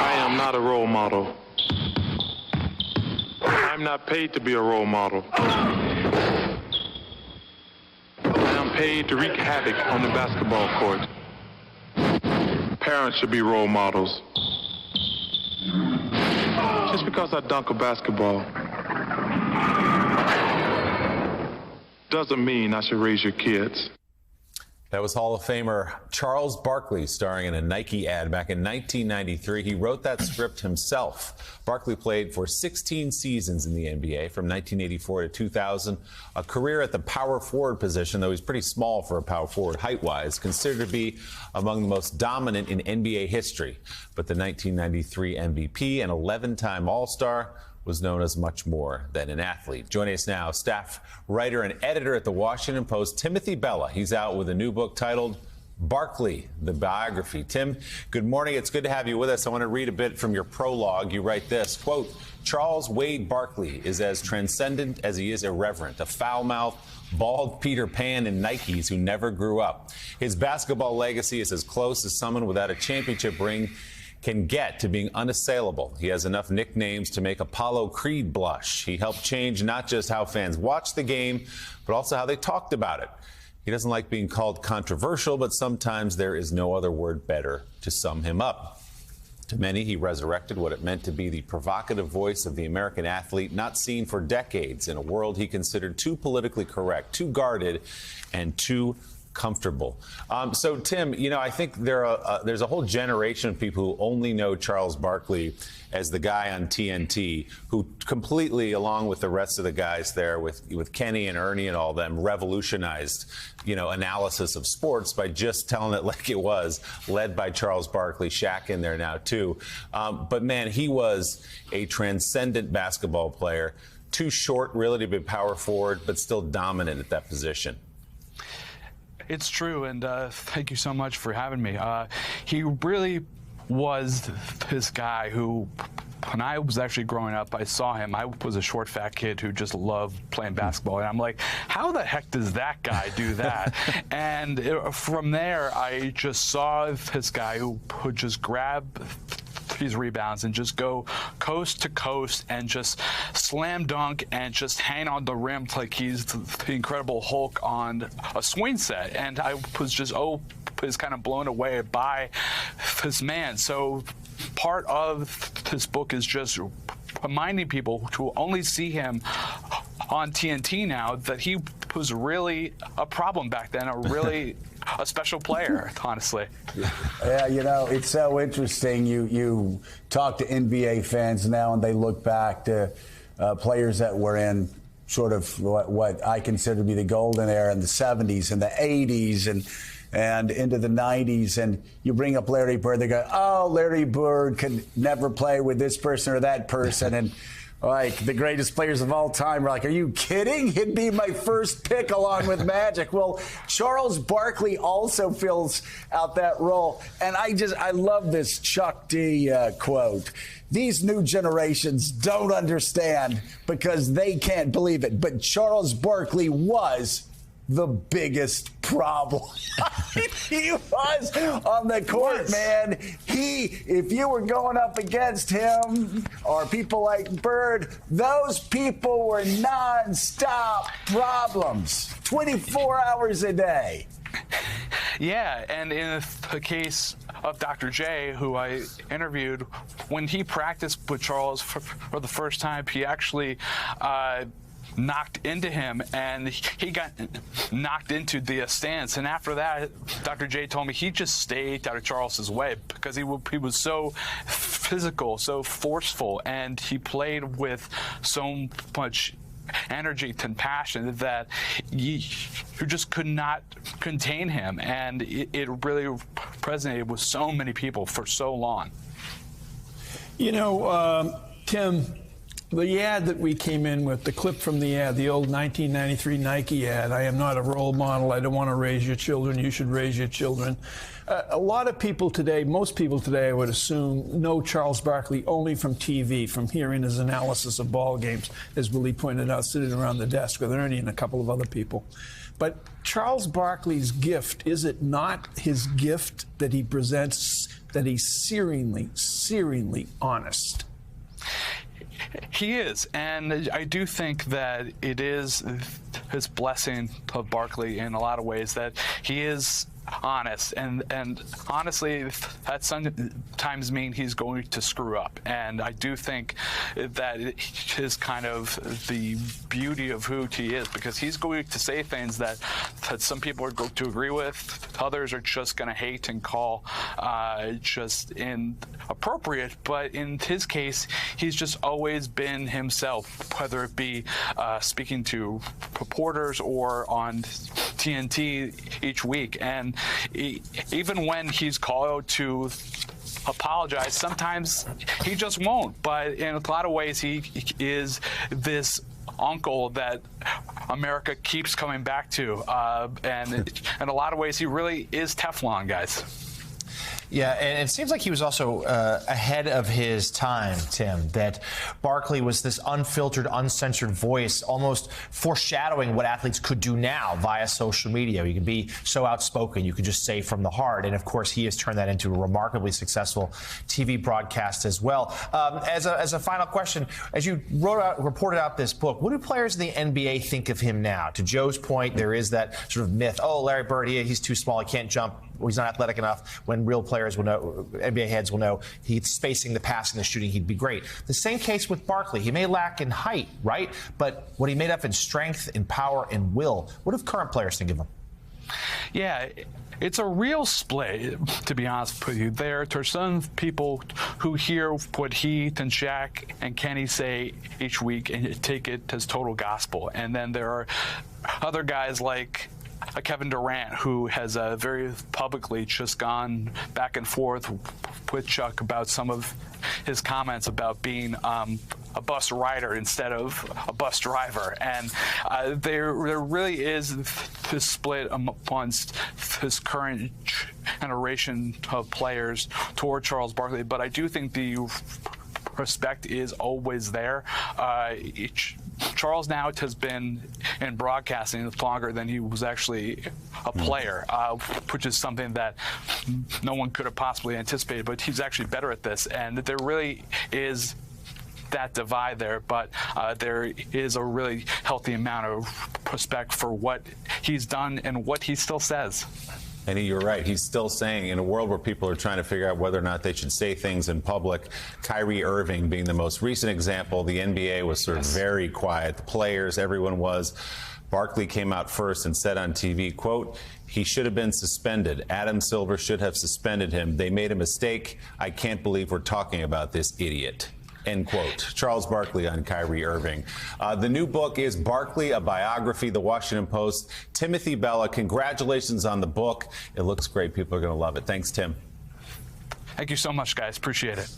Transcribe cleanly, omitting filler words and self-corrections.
I am not a role model. I'm not paid to be a role model. I am paid to wreak havoc on the basketball court. Parents should be role models. Just because I dunk a basketball doesn't mean I should raise your kids. That was Hall of Famer Charles Barkley starring in a Nike ad back in 1993. He wrote that script himself. Barkley played for 16 seasons in the NBA from 1984 to 2000, a career at the power forward position, though he's pretty small for a power forward height-wise, considered to be among the most dominant in NBA history. But the 1993 MVP and 11-time All-Star was known as much more than an athlete. Joining us now, staff writer and editor at the Washington Post, Timothy Bella. He's out with a new book titled Barkley, the Biography. Tim, good morning. It's good to have you with us. I want to read a bit from your prologue. You write this, quote, Charles Wade Barkley is as transcendent as he is irreverent, a foul-mouthed, bald Peter Pan in Nikes who never grew up. His basketball legacy is as close as someone without a championship ring can get to being unassailable. He has enough nicknames to make Apollo Creed blush. He helped change not just how fans watched the game, but also how they talked about it. He doesn't like being called controversial, but sometimes there is no other word better to sum him up. To many, he resurrected what it meant to be the provocative voice of the American athlete, not seen for decades in a world he considered too politically correct, too guarded, and too comfortable. So, Tim, you know, I think there's a whole generation of people who only know Charles Barkley as the guy on TNT who completely, along with the rest of the guys there, with Kenny and Ernie and all them, revolutionized, you know, analysis of sports by just telling it like it was, led by Charles Barkley, Shaq in there now too. But man, he was a transcendent basketball player, too short really to be power forward, but still dominant at that position. It's true, and thank you so much for having me. He really was this guy who, when I was actually growing up, I saw him. I was a short, fat kid who just loved playing basketball, and I'm like, how the heck does that guy do that? And from there, I just saw this guy who would just grab these rebounds and just go coast to coast and just slam dunk and just hang on the rim like he's the Incredible Hulk on a swing set. And I was just kind of blown away by this man. So part of this book is just reminding people to only see him on TNT now that he was really a problem back then, a special player, honestly. Yeah, you know, it's so interesting. You talk to NBA fans now, and they look back to players that were in sort of what I consider to be the golden era in the 70s and the 80s and into the 90s, and you bring up Larry Bird, they go, oh, Larry Bird could never play with this person or that person, and like the greatest players of all time are like, are you kidding? He'd be my first pick along with Magic. Well, Charles Barkley also fills out that role. And I love this Chuck D quote. These new generations don't understand because they can't believe it. But Charles Barkley was the biggest problem. He was on the court, man. If you were going up against him or people like Bird, those people were nonstop problems, 24 hours a day. Yeah, and in the case of Dr. J, who I interviewed, when he practiced with Charles for the first time, he actually knocked into him, and he got knocked into the stands. And after that, Dr. J told me he just stayed out of Charles's way because he was so physical, so forceful, and he played with so much energy and passion that you just could not contain him. And it really resonated with so many people for so long. You know, Tim, the ad that we came in with, the clip from the ad, the old 1993 Nike ad, I am not a role model, I don't want to raise your children, you should raise your children. A lot of people today, most people today, I would assume, know Charles Barkley only from TV, from hearing his analysis of ball games, as Willie pointed out, sitting around the desk with Ernie and a couple of other people. But Charles Barkley's gift, is it not his gift that he presents that he's searingly honest. He is, and I do think that it is his blessing of Barkley in a lot of ways that he is honest, and honestly, that sometimes mean he's going to screw up. And I do think that it is kind of the beauty of who he is, because he's going to say things that some people are going to agree with, others are just going to hate and call just inappropriate. But in his case, he's just always been himself, whether it be speaking to reporters or on TNT each week. And even when he's called to apologize, sometimes he just won't. But in a lot of ways, he is this uncle that America keeps coming back to. And in a lot of ways, he really is Teflon, guys. Yeah, and it seems like he was also ahead of his time, Tim, that Barkley was this unfiltered, uncensored voice, almost foreshadowing what athletes could do now via social media. You can be so outspoken, you can just say from the heart. And, of course, he has turned that into a remarkably successful TV broadcast as well. As a final question, as you reported out this book, what do players in the NBA think of him now? To Joe's point, there is that sort of myth, oh, Larry Bird, he's too small, he can't jump, or he's not athletic enough, when real players will know, NBA heads will know, he's spacing the passing, the shooting, he'd be great. The same case with Barkley. He may lack in height, right? But what he made up in strength, in power, and will. What do current players think of him? Yeah, it's a real split, to be honest with you. There are some people who hear what Heath and Shaq and Kenny say each week and take it as total gospel. And then there are other guys like Kevin Durant, who has very publicly just gone back and forth with Chuck about some of his comments about being a bus rider instead of a bus driver. And there really is this split amongst this current generation of players toward Charles Barkley. But I do think the respect is always there. Charles now has been in broadcasting longer than he was actually a player, which is something that no one could have possibly anticipated, but he's actually better at this. And there really is that divide there, but there is a really healthy amount of respect for what he's done and what he still says. And you're right. He's still saying, in a world where people are trying to figure out whether or not they should say things in public, Kyrie Irving being the most recent example, the NBA was sort of very quiet. The players, everyone was. Barkley came out first and said on TV, quote, "He should have been suspended. Adam Silver should have suspended him. They made a mistake. I can't believe we're talking about this idiot." End quote. Charles Barkley on Kyrie Irving. The new book is Barkley, a biography, The Washington Post. Timothy Bella, congratulations on the book. It looks great. People are going to love it. Thanks, Tim. Thank you so much, guys. Appreciate it.